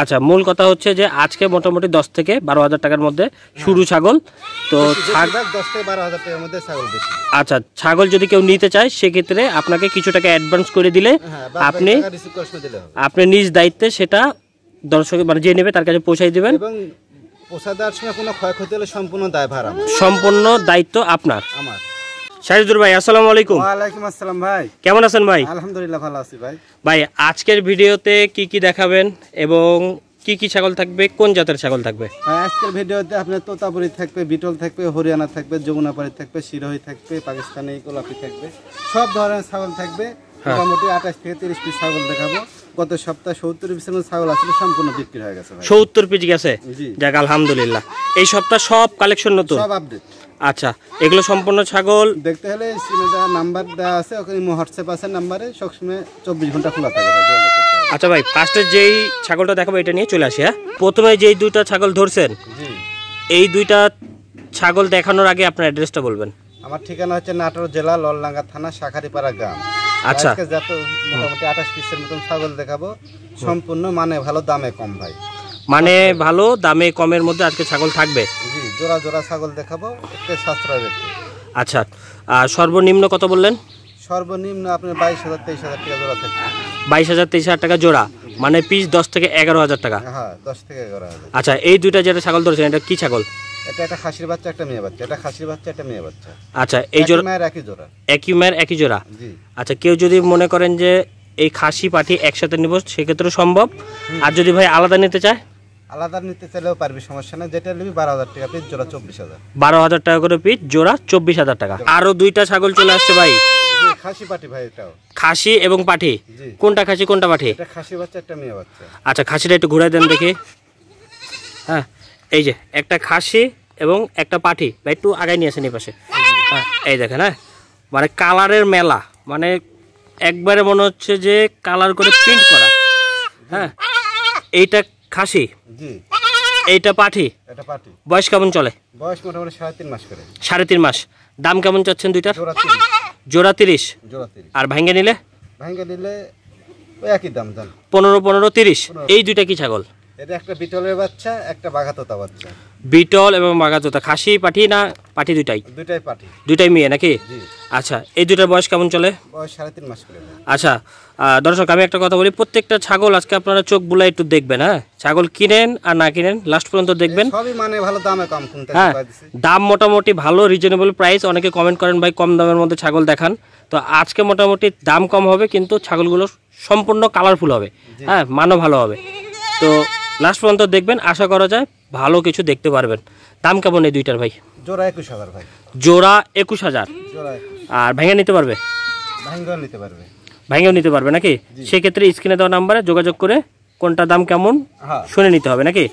আচ্ছা, মূল কথা হচ্ছে যে আজকে মোটামুটি 10 থেকে 12,000 টাকার মধ্যে শুরু ছাগল। তো 10 থেকে 12,000 টাকার মধ্যে ছাগল বেশি। আচ্ছা, ছাগল যদি কেউ নিতে চায় সেক্ষেত্রে আপনাকে কিছু টাকা অ্যাডভান্স করে দিলে আপনি নিজ দায়িত্বে সেটা দর্শক মানে যে নেবে তার কাছে পৌঁছাই দেবেন এবং পৌঁছায় দেওয়ার সময় কোনো ক্ষয়ক্ষতি হলে সম্পূর্ণ দায়ভার আমার, সম্পূর্ণ দায়িত্ব আপনার। আমার শাহিদুর ভাই, আসসালামু আলাইকুম। ওয়ালাইকুম আসসালাম ভাই, কেমন আছেন ভাই? আলহামদুলিল্লাহ ভালো আছি ভাই। ভাই, আজকের ভিডিওতে কি কি দেখাবেন এবং কি কি ছাগল থাকবে, কোন জাতের ছাগল থাকবে? ভাই আজকের ভিডিওতে আপনার তোতাপুরি থাকবে, বিটল থাকবে, হরিয়ানা থাকবে, যমুনাপাড়ি থাকবে, সিরোহি থাকবে, পাকিস্তানি গোলাপি থাকবে, সব ধরনের ছাগল থাকবে। মোটামুটি 28 থেকে 30 পিস ছাগল দেখাবো। গত সপ্তাহে 70 পিসের মতো ছাগল আসলে সম্পূর্ণ বিক্রি হয়ে গেছে ভাই। 70 পিস গেছে? যাক আলহামদুলিল্লাহ। এই সপ্তাহ সব কালেকশন নতুন, সব আপডেট। আচ্ছা, এগুলো সম্পূর্ণ ছাগল দেখতে হলে স্ক্রিনে দেওয়া নাম্বার দেওয়া আছে, ওখানে হোয়াটসঅ্যাপ আছে নাম্বারে, সবসময় 24 ঘন্টা খোলা থাকে ভাই। আচ্ছা ভাই, ফার্স্টে যেই ছাগলটা দেখাবো এটা নিয়ে চলে আসি। হ্যাঁ, প্রথমে যেই দুইটা ছাগল ধরছেন, এই দুইটা ছাগল দেখানোর আগে আপনার অ্যাড্রেসটা বলবেন। আমার ঠিকানা হচ্ছে নাটোর জেলা ললডাঙ্গা থানা শাখারিপাড়া গ্রাম। আচ্ছা, যত মোটামুটি 28 পিসের মতন ছাগল দেখাবো, সম্পূর্ণ মানে ভালো, দামে কম ভাই। মানে ভালো দামে কমের মধ্যে আজকে ছাগল থাকবে। জি, জোড়া জোড়া ছাগল দেখাবো, একটু সাশ্রয় রেটে। আচ্ছা, সর্বনিম্ন কত বললেন? সর্বনিম্ন আপনার 22,000 23,000 টাকা জোড়া থাকবে। 22,000 23,000 টাকা জোড়া, মানে পিস 10 থেকে 11,000 টাকা। হ্যাঁ, 10 থেকে 11,000। আচ্ছা, এই দুইটা যেটা ছাগল ধরেছেন এটা কি ছাগল? এটা একটা খাসির বাচ্চা, একটা মেয়ে বাচ্চা। এটা খাসির বাচ্চা, একটা মেয়ে বাচ্চা। আচ্ছা, এই জোড়া মায়ের একই জোড়া, একই মায়ের একই জোড়া। জি। আচ্ছা, কেউ যদি মনে করেন যে এই খাসি পাঠি একসাথে নিব সেক্ষেত্রে সম্ভব, আর যদি ভাই আলাদা নিতে চায়? আলাদা নিতে চাইলেও পারবি, সমস্যা নেই। যেটা নিবি 12,000 টাকা পিস, জোড়া 24,000। 12,000 টাকা করে পিস, জোড়া 24,000 টাকা। আরো দুইটা ছাগল চলে আসছে ভাই। খাসি পাঠি ভাই, এটাও খাসি এবং পাঠি। কোনটা খাসি কোনটা পাঠি? এটা খাসি বাচ্চা, একটা মেয়ে বাচ্চা। আচ্ছা, খাসিটা একটু ঘুরাই দেন দেখি। হ্যাঁ, এই যে একটা খাসি এবং একটা পাঠি। ভাই একটু আগায় নিয়ে আসেন এই পাশে। হ্যাঁ, এই দেখেন। হ্যাঁ, মানে কালারের মেলা, মানে একবারে মনে হচ্ছে যে কালার করে প্রিন্ট করা। হ্যাঁ, এইটা খাসি, জি, এইটা পাঠি। এটা পাঠি। বয়স কেমন চলে? বয়স মোটামুটি 3.5 মাস করে। 3.5 মাস। দাম কেমন চাচ্ছেন দুইটার? জোড়া 30। জোড়া 30। জোড়া 30। আর ভাঙ্গে নিলে? ভাঙ্গে নিলে ওই একই দাম জান। 15 30। এই দুইটা কি ছাগল? এটা একটা বিটলের বাচ্চা, একটা বাঘাতোতা বাচ্চা। বিটল এবং বাঘাতোতা। খাসি পাঠি না পাঠি দুইটাই? দুইটাই পাঠি। দুইটাই মেয়ে নাকি? জি। আচ্ছা, এই দুইটার বয়স কেমন চলে? বয়স 3.5 মাস করে। আচ্ছা, দর্শক আমি একটা কথা বলি, প্রত্যেকটা ছাগল আজকে আপনারা চোখ বুলাই একটু দেখবেন। হ্যাঁ, ছাগল কিনেন আর না কিনেন লাস্ট পর্যন্ত দেখবেন। সবই মানে ভালো, দামে কম। হ্যাঁ, দাম মোটামুটি ভালো, রিজনেবল প্রাইস। অনেকে কমেন্ট করেন ভাই কম দামের মধ্যে ছাগল দেখান, তো আজকে মোটামুটি দাম কম হবে কিন্তু ছাগলগুলো সম্পূর্ণ কালারফুল হবে। হ্যাঁ, মানও ভালো হবে। তো লাস্ট পর্যন্ত দেখবেন, আশা করা যায় ভালো কিছু দেখতে পারবেন। দাম কেমন এই দুইটার ভাই? জোড়া 21,000 ভাই। জোড়া 21,000। জোড়া 21। আর ভেঙে নিতে পারবে? ভাঙ্গেও নিতে পারবে। ভাঙ্গেও নিতে পারবে নাকি? সেক্ষেত্রে স্ক্রিনে দেওয়া নাম্বারে যোগাযোগ করে কোনটা দাম কেমন শুনে নিতে হবে নাকি?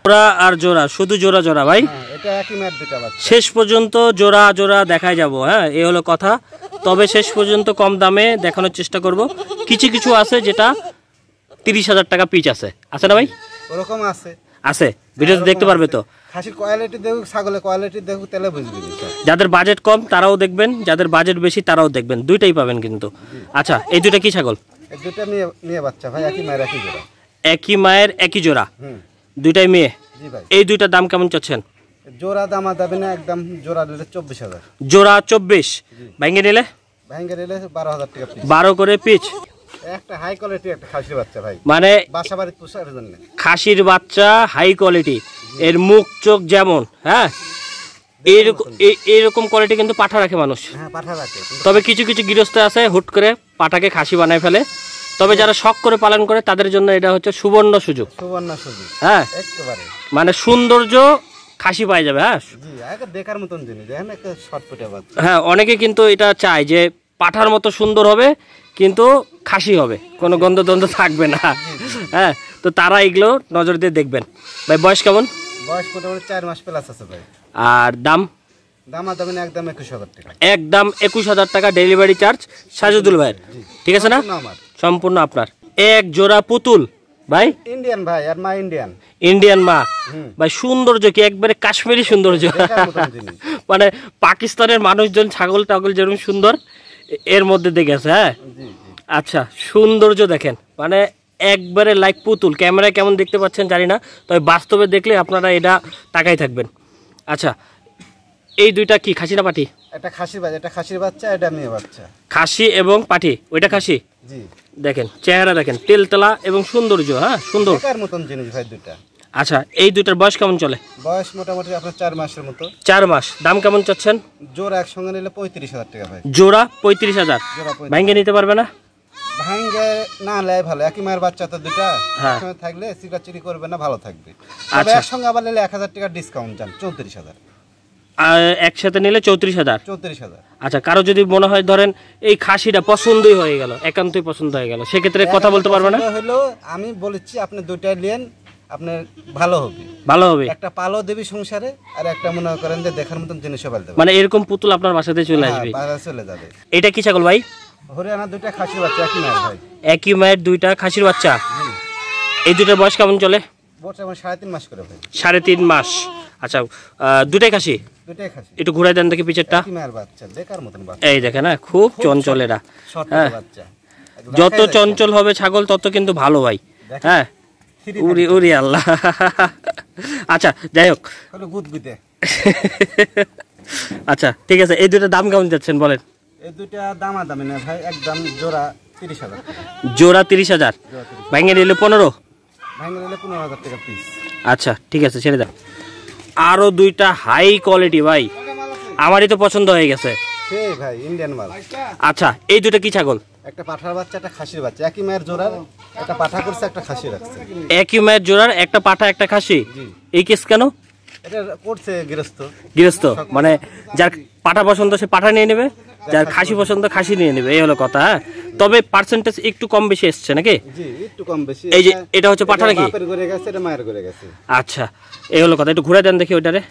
জোড়া আর জোড়া, শুধু জোড়া জোড়া ভাই। এটা একই মায়ের দুটো বাচ্চা। শেষ পর্যন্ত জোড়া জোড়া দেখায় যাব। হ্যাঁ, এই হলো কথা। তবে শেষ পর্যন্ত কম দামে দেখানোর চেষ্টা করব। কিছু কিছু আছে যেটা 30,000 টাকা পিচ আছে না ভাই? ওরকম আছে, আছে। ভিডিওতে দেখতে পারবে তো। খাসির কোয়ালিটি দেখুক, ছাগলের কোয়ালিটি দেখুক, তাহলে বুঝবি। যাদের বাজেট কম তারাও দেখবেন, যাদের বাজেট বেশি তারাও দেখবেন, দুইটাই পাবেন কিন্তু। আচ্ছা, এই দুইটা কি ছাগল? এই দুইটা মেয়ে বাচ্চা ভাই, একই মায়ের একই জোড়া। একই মায়ের একই জোড়া, দুইটাই মেয়ে। জি ভাই। এই দুইটার দাম কেমন চাচ্ছেন? জোড়া দাম দাবি না, একদম জোড়া নিলে 24,000। জোড়া 24। ভাঙ্গে নিলে? ভাঙ্গে নিলে 12,000 টাকা পিস। 12 করে পিচ। একটা হাই কোয়ালিটি একটা খাসির বাচ্চা ভাই, মানে বাসাবাড়ি পোষার জন্য খাসির বাচ্চা, হাই কোয়ালিটি। এর মুখ চোখ যেমন, হ্যাঁ, এইরকম কোয়ালিটি কিন্তু পাঠা রাখে মানুষ। হ্যাঁ, পাঠা রাখে। তবে কিছু কিছু গৃহস্থ আছে হুট করে পাঠাকে খাসি বানায় ফেলে। তবে যারা শখ করে পালন করে তাদের জন্য এটা হচ্ছে সুবর্ণ সুযোগ। সুবর্ণ সুযোগ। হ্যাঁ, একেবারে মানে সৌন্দর্য খাসি পাওয়া যাবে। হ্যাঁ, জি, আগে দেখার মতন জিনিস। দেখেন একটা শর্টফুটে বাচ্চা। হ্যাঁ, অনেকে কিন্তু এটা চায় যে পাঠার মতো সুন্দর হবে কিন্তু খাসি হবে, কোনো গন্ধ থাকবে না। হ্যাঁ, তো তারা এগুলো নজর দিয়ে দেখবেন। ভাই বয়স কেমন? বয়স মোটামুটি 4 মাস প্লাস আছে ভাই। আর দাম? দাম একদম 21,000 টাকা। একদম 21,000 টাকা ডেলিভারি চার্জ সাজুদুল ভাইয়ের। ঠিক আছে না? সম্পূর্ণ আপনার। এক জোড়া পুতুল ভাই, ইন্ডিয়ান ভাই, আর মা ইন্ডিয়ান মা ভাই। সৌন্দর্য কি একবারে কাশ্মীরি সৌন্দর্য। মানে পাকিস্তানের মানুষজন ছাগল টাগল যেরকম সুন্দর এর মধ্যে দেখেছে। হ্যাঁ, আচ্ছা, সৌন্দর্য দেখেন, মানে একবারে লাইক পুতুল। ক্যামেরায় কেমন দেখতে পাচ্ছেন জানি না, তবে বাস্তবে দেখলে আপনারা এটা তাকাই থাকবেন। আচ্ছা, এই দুইটা কি খাসি না পাটি? এটা খাসির বাচ্চা, এটা খাসির বাচ্চা, এটা মেয়ে বাচ্চা। খাসি এবং পাটি, ওইটা খাসি। জি, দেখেন চেহারা দেখেন, তেলতেলা এবং সৌন্দর্য, হ্যাঁ সুন্দর দেখার মতন জিনিস ভাই দুইটা। আচ্ছা, এই দুইটার বয়স কেমন চলে? বয়স মোটামুটি আপনার 4 মাসের মতো। 4 মাস। দাম কেমন চাচ্ছেন? জোড়া একসঙ্গে নিলে 35,000 টাকা ভাই। জোড়া 35,000। জোড়া 35,000। ভাঙ্গে নিতে পারবে না? ভাঙ্গে না লেয় ভালো, একই মায়ের বাচ্চা তো দুইটা, হ্যাঁ। একসঙ্গে থাকলে চিরাচিরি করবে না, ভালো থাকবে। তবে আচ্ছা। একসঙ্গে আবার নিলে 1,000 টাকা ডিসকাউন্ট যান, 34,000। আর একসাথে নিলে 34,000। 34,000। আচ্ছা, কারো যদি মনে হয় ধরেন এই খাসিটা পছন্দই হয়ে গেল, একান্তই পছন্দ হয়ে গেল, সেক্ষেত্রে কথা বলতে পারবে না? হলো আমি বলেছি আপনি দুইটাই নেন, আপনার ভালো হবে। ভালো হবে। একটা পালো দেবী সংসারে, আর একটা মনে করেন যে দেখার মতন জিনিসও পালতে মানে এরকম পুতুল আপনার বাসাতে চলে আসবে। চলে যাবে। এটা কি ছাগল ভাই? হরিয়ানা দুইটা খাসির বাচ্চা, একই মায়ের ভাই। একই মায়ের দুইটা খাসির বাচ্চা। এই দুইটার বয়স কেমন চলে? বছর 3.5 মাস করে ভাই। 3.5 মাস। আচ্ছা, দুটাই খাসি। দুইটাই খাসি। একটু ঘুরাই দেন দেখি পিছেরটা। একই মায়ের বাচ্চা, দেখার মতন বাচ্চা। এই দেখেন, হ্যাঁ খুব চঞ্চল এরা। হ্যাঁ, বাচ্চা যত চঞ্চল হবে ছাগল তত কিন্তু ভালো ভাই। হ্যাঁ, উরি উরি আল্লাহ। আচ্ছা, যাই হোক। হলো গুদগুদে। আচ্ছা, ঠিক আছে। এই দুইটার দাম কেমন যাচ্ছেন বলেন? এই দুইটা দামাদামি না ভাই, একদম জোড়া 30,000 টাকা। জোড়া 30,000। ভাঙ্গে নিলে 15? ভাঙে নিলে 15,000 টাকা পিস। আচ্ছা, ঠিক আছে, ছেড়ে দেন। আরো দুইটা হাই কোয়ালিটি ভাই, আমারই তো পছন্দ হয়ে গেছে। সেই ভাই ইন্ডিয়ান মাল। আচ্ছা, এই দুইটা কি ছাগল? একটা পাঠার বাচ্চা, একটা খাসির বাচ্চা, একই মায়ের জোড়ার, একটা পাঠা করছে, একটা খাসি রাখছে। একই মায়ের জোড়ার, একটা পাঠা একটা খাসি। জি। এই কেস কেন? এটা করছে গৃহস্থ। গৃহস্থ মানে যার পাঠা পছন্দ সে পাঠা নিয়ে নেবে, যার খাসি পছন্দ খাসি নিয়ে নেবে, এই হলো কথা। হ্যাঁ, তবে পার্সেন্টেজ একটু কম বেশি এসছে নাকি? জি, একটু কম বেশি। এই যে এটা হচ্ছে পাঠা নাকি? বাপের ঘরে গেছে, এটা মায়ের ঘরে গেছে। আচ্ছা, এই হলো কথা। একটু ঘুরে দেন দেখি ওইটারে।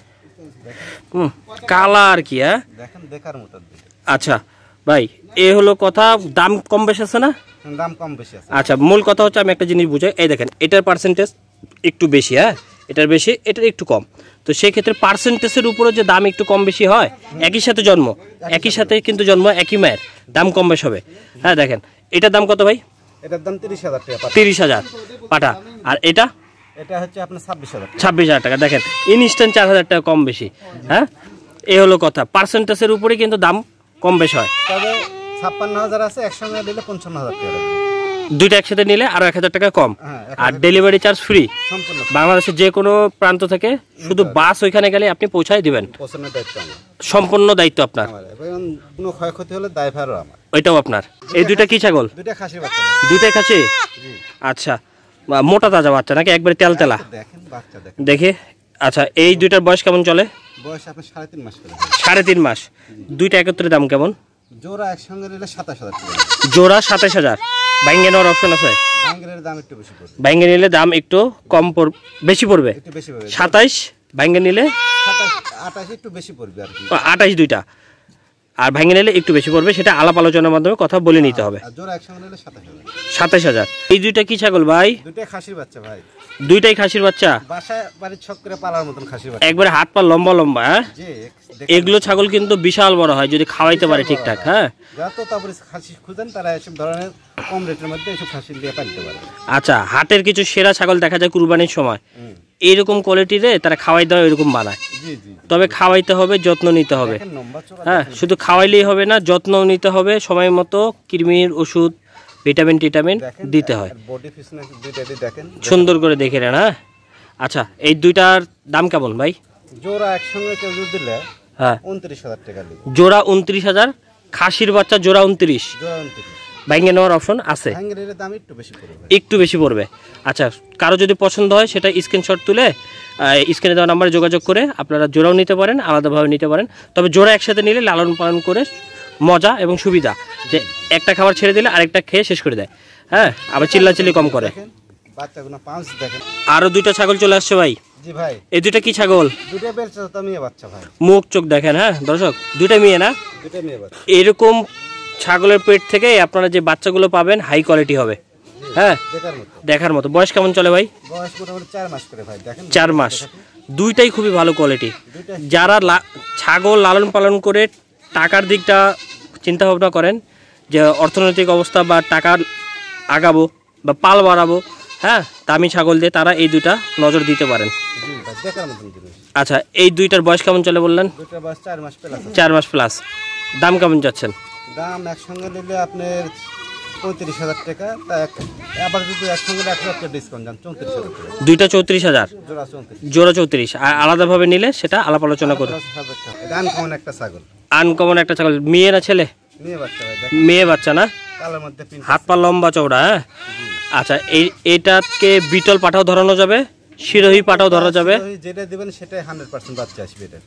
কালার কি? হ্যাঁ, দেখেন দেখার মতো। আচ্ছা ভাই, এই হলো কথা। দাম কম বেশি আছে না? দাম কম বেশি আছে। আচ্ছা, মূল কথা হচ্ছে আমি একটা জিনিস বুঝাই। এই দেখেন, এটার পার্সেন্টেজ একটু বেশি, হ্যাঁ এটার বেশি, এটার একটু কম। তো সেই ক্ষেত্রে পার্সেন্টেজের উপরে যে দাম একটু কম বেশি হয়, একই সাথে জন্ম, একই সাথে কিন্তু জন্ম একই মায়ের, দাম কম বেশি হবে। হ্যাঁ, দেখেন এটার দাম কত ভাই? এটার দাম 30,000 টাকা। 30,000 পাঠা। আর এটা? এটা হচ্ছে আপনার 26,000। 26,000 টাকা। দেখেন ইনস্ট্যান্ট 4,000 টাকা কম বেশি। হ্যাঁ, এই হলো কথা। পার্সেন্টেজের উপরে কিন্তু দাম কম বেশি হয়। তবে 56,000 আছে, একসঙ্গে দিলে 55,000 টাকা। দুইটা একসাথে নিলে আরো 1,000 টাকা কম। হ্যাঁ, আর ডেলিভারি চার্জ ফ্রি সম্পূর্ণ। বাংলাদেশের যে কোনো প্রান্ত থেকে, শুধু বাস ওইখানে গেলে আপনি পৌঁছায় দিবেন। পৌঁছানোর দায়িত্ব আমার। সম্পূর্ণ দায়িত্ব আপনার। এবং কোনো ক্ষয়ক্ষতি হলে দায়ভারও আমার। ওইটাও আপনার। এই দুইটা কি ছাগল? দুইটা খাসির বাচ্চা। দুইটাই খাসি? আচ্ছা, মোটা তাজা বাচ্চা নাকি একবারে তেলতেলা? দেখেন বাচ্চা দেখেন। দেখে। আচ্ছা, এই দুইটার বয়স কেমন চলে? বয়স আপনার 3.5 মাস করে। 3.5 মাস। দুইটা একত্রে দাম কেমন? জোড়া একসঙ্গে নিলে 27,000 টাকা। জোড়া 27,000। ভাঙ্গে নেওয়ার অপশন আছে? ভাঙ্গের দাম একটু বেশি পড়বে। ভাঙ্গে নিলে দাম একটু কম বেশি পড়বে। একটু বেশি পড়বে। 27 ভাঙ্গে নিলে 27, 28 একটু বেশি পড়বে আর কি। 28 দুইটা। আর ভাঙ্গে নিলে একটু বেশি পড়বে, সেটা আলাপ আলোচনার মাধ্যমে কথা বলে নিতে হবে। আর জোড়া একসঙ্গে নিলে 27,000। 27,000। এই দুইটা কি ছাগল ভাই? দুইটাই খাসির বাচ্চা ভাই। দুইটাই খাসির বাচ্চা। বাসায় বাড়ির ছক করে পালার মতন খাসির বাচ্চা। একবারে হাত পা লম্বা লম্বা। হ্যাঁ, জি, এগুলো ছাগল কিন্তু বিশাল বড় হয় যদি খাওয়াইতে পারে ঠিকঠাক। হ্যাঁ, যত তারপরে খাসি খুঁজেন তারা এসব ধরনের কম রেটের মধ্যে এসব খাসি দিয়ে পালতে পারে। আচ্ছা, হাটের কিছু সেরা ছাগল দেখা যায় কুরবানির সময়, এইরকম কোয়ালিটিরে তারা খাওয়াই দেওয়া এরকম বানায়। জি জি। তবে খাওয়াইতে হবে, যত্ন নিতে হবে। দেখেন লম্বা চওড়া। হ্যাঁ, শুধু খাওয়াইলেই হবে না, যত্ন নিতে হবে, সময় মতো কৃমির ওষুধ, ভিটামিন টিটামিন দিতে হয়। বডি ফিটনেস দুইটাই দেখেন সুন্দর করে দেখে নেন। হ্যাঁ, আচ্ছা, এই দুইটার দাম কেমন ভাই? জোড়া একসঙ্গে কেউ যদি দিলে হ্যাঁ 29,000 টাকা দিবে। জোড়া 29,000। খাসির বাচ্চা জোড়া 29। জোড়া 29। ভাঙ্গে নেওয়ার অপশন আছে, ভাঙ্গের দাম একটু বেশি পড়বে। একটু বেশি পড়বে। আচ্ছা, কারো যদি পছন্দ হয় সেটা স্ক্রিনশট তুলে স্ক্রিনে দেওয়া নাম্বারে যোগাযোগ করে আপনারা জোড়াও নিতে পারেন, আলাদাভাবে নিতে পারেন। তবে জোড়া একসাথে নিলে লালন পালন করে মজা এবং সুবিধা, যে একটা খাবার ছেড়ে দিলে আরেকটা খেয়ে শেষ করে দেয়। হ্যাঁ, আবার চিল্লাচিল্লি কম করে। দেখেন বাচ্চাগুলো পাঁচ দেখেন। আরো দুইটা ছাগল চলে আসছে ভাই। জি ভাই, এই দুইটা কি ছাগল? দুইটা বেলচা তো মেয়ে বাচ্চা ভাই। মুখ চোখ দেখেন। হ্যাঁ দর্শক, দুইটা মেয়ে না? দুইটা মেয়ে বাচ্চা। এরকম ছাগলের পেট থেকে আপনারা যে বাচ্চাগুলো পাবেন হাই কোয়ালিটি হবে। হ্যাঁ, দেখার মতো। বয়স কেমন চলে ভাই? বয়স মোটামুটি 4 মাস করে ভাই। দেখেন 4 মাস। দুইটাই খুবই ভালো কোয়ালিটি। যারা ছাগল লালন পালন করে টাকার দিকটা চিন্তা ভাবনা করেন, যে অর্থনৈতিক অবস্থা বা টাকা আগাবো, বা পাল বাড়াবো, হ্যাঁ, দামি ছাগল দিয়ে তারা এই দুইটা নজর দিতে পারেন। জি ভাই, দেখার মতন জিনিস। আচ্ছা, এই দুইটার বয়স কেমন চলে বললেন? দুইটা বয়স 4 মাস প্লাস। 4 মাস প্লাস। দাম কেমন যাচ্ছেন? দাম একসঙ্গে নিলে আপনার 35,000 টাকা, তা আবার যদি একসঙ্গে 1,000 টাকা ডিসকাউন্ট যান 34,000 টাকা। দুইটা 34,000, জোড়া 34। জোড়া 34। আর আলাদাভাবে নিলে সেটা আলাপ আলোচনা করুন। 10,000 টাকা। এটা আনকমন একটা ছাগল। আনকমন একটা ছাগল, মেয়ে না ছেলে? মেয়ে বাচ্চা ভাই, দেখ মেয়ে বাচ্চা না? কালার মধ্যে পিন। হাত পা লম্বা চওড়া, হ্যাঁ। আচ্ছা, এইটাকে বিটল পাঠাও ধরানো যাবে, শিরোহী পাঠাও ধরা যাবে? যেটা দিবেন সেটাই 100% বাচ্চা আসবে। এটা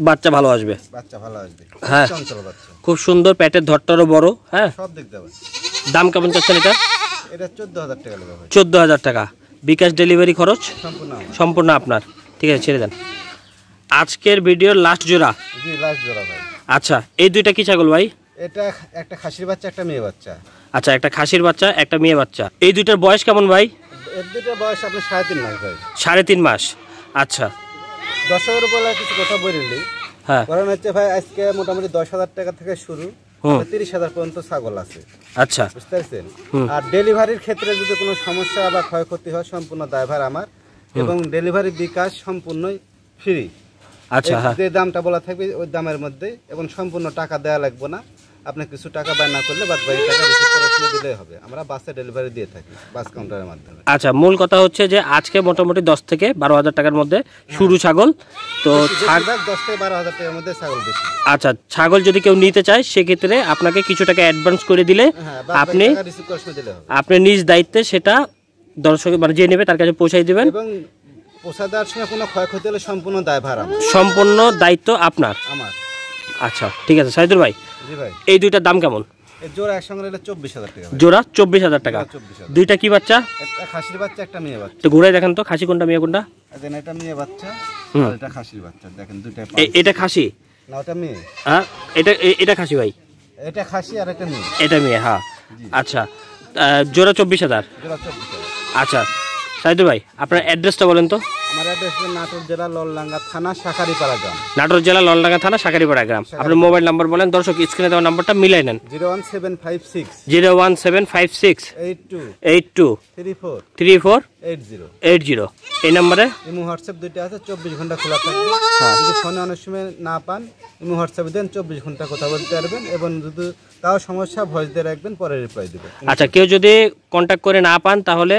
বাচ্চা ভালো আসবে, বাচ্চা ভালো আসবে, হ্যাঁ। চঞ্চল বাচ্চা, খুব সুন্দর, পেটের ধরটারও বড়, হ্যাঁ। সব দিক দেবে। দাম কেমন চাচ্ছেন এটা? এটা 14,000 টাকা লাগবে ভাই। 14,000 টাকা। বিকাশ ডেলিভারি খরচ সম্পূর্ণ আমার। সম্পূর্ণ আপনার। ঠিক আছে, ছেড়ে দেন। আজকের ভিডিওর লাস্ট জোড়া। জি, লাস্ট জোড়া ভাই। আচ্ছা, এই দুইটা কি ছাগল ভাই? এটা একটা খাসির বাচ্চা, একটা মেয়ে বাচ্চা। আচ্ছা, একটা খাসির বাচ্চা, একটা মেয়ে বাচ্চা। এই দুইটার বয়স কেমন ভাই? এর দুটো বয়স আপনার 3.5 মাস ভাই। 3.5 মাস। আচ্ছা, দর্শকের বলে কিছু কথা বলিনি। হ্যাঁ, কারণ হচ্ছে ভাই আজকে মোটামুটি 10,000 টাকা থেকে শুরু, 30,000 পর্যন্ত ছাগল আছে, আচ্ছা, বুঝতে পারছেন। আর ডেলিভারির ক্ষেত্রে যদি কোনো সমস্যা বা ক্ষয়ক্ষতি হয় সম্পূর্ণ দায়ভার আমার, এবং ডেলিভারি বিকাশ সম্পূর্ণই ফ্রি। আচ্ছা, হ্যাঁ, যে দামটা বলা থাকবে ওই দামের মধ্যে, এবং সম্পূর্ণ টাকা দেওয়া লাগবে না। আপনি কিছু টাকা ব্যয় না করলে বাদ বাকি টাকা রিসিভ করার সময় দিলেই হবে। আমরা বাসে ডেলিভারি দিয়ে থাকি, বাস কাউন্টারের মাধ্যমে। আচ্ছা, মূল কথা হচ্ছে যে আজকে মোটামুটি 10 থেকে 12,000 টাকার মধ্যে শুরু ছাগল তো। 10 থেকে 12,000 টাকার মধ্যে ছাগল বেশি। আচ্ছা, ছাগল যদি কেউ নিতে চায় সেক্ষেত্রে আপনাকে কিছু টাকা অ্যাডভান্স করে দিলে আপনি রিসিভ করার সময় দিলে হবে। আপনি নিজ দায়িত্বে সেটা দর্শক মানে যে নেবে তার কাছে পৌঁছাই দিবেন, এবং পোষা দেওয়ার সময় কোনো ক্ষয়ক্ষতি হলে সম্পূর্ণ দায়ভার আমার। সম্পূর্ণ দায়িত্ব আপনার। আমার। আচ্ছা, ঠিক আছে সাইদুল ভাই, জি ভাই। এই দুইটার দাম কেমন? এর জোড়া একসঙ্গে নিলে 24,000 টাকা ভাই। জোড়া 24,000 টাকা। 24,000। দুইটা কি বাচ্চা? একটা খাসির বাচ্চা, একটা মেয়ে বাচ্চা। তো ঘুরাই দেখেন তো, খাসি কোনটা মেয়ে কোনটা? দেন এটা মেয়ে বাচ্চা, আর এটা খাসির বাচ্চা। দেখেন দুইটা। এটা খাসি না, ওটা মেয়ে। হ্যাঁ, এটা খাসি ভাই। এটা খাসি আর এটা মেয়ে। এটা মেয়ে, হ্যাঁ। আচ্ছা, জোড়া 24,000। জোড়া 24,000। আচ্ছা সাইদুল ভাই, আপনার অ্যাড্রেসটা বলেন তো। আমার অ্যাড্রেস নাটোর জেলা ললডাঙ্গা থানা শাকারিপাড়া গ্রাম। নাটোর জেলা ললডাঙ্গা থানা শাকারিপাড়া গ্রাম। আপনার মোবাইল নাম্বার বলেন, দর্শক স্ক্রিনে দেওয়া নাম্বারটা মিলাই নেন। 01756 01756 82 82 34 34 80। 80 এই নাম্বারে ইমো হোয়াটসঅ্যাপ দুইটা আছে, 24 ঘন্টা খোলা থাকবে। যদি ফোনে অনেক সময় না পান, ইমো হোয়াটসঅ্যাপে দেন, 24 ঘন্টা কথা বলতে পারবেন। এবং যদি তাও সমস্যা ভয়েস দিয়ে রাখবেন, পরে রিপ্লাই দেবেন। আচ্ছা, কেউ যদি কন্ট্যাক্ট করে না পান তাহলে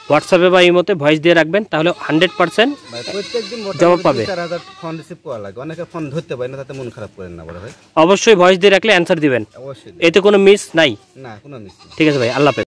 হোয়াটসঅ্যাপে বা ইমোতে ভয়েস দিয়ে রাখবেন, তাহলে 100% প্রত্যেকদিন জবাব পাবে। 4,000 ফোন রিসিভ করা লাগে, অনেকে ফোন ধরতে পারে না, তাতে মন খারাপ করেন না বড় ভাই। অবশ্যই ভয়েস দিয়ে রাখলে অ্যান্সার দিবেন, অবশ্যই। এতে কোনো মিস নাই। না, কোনো মিস নেই। ঠিক আছে ভাই, আল্লাহ হাফেজ।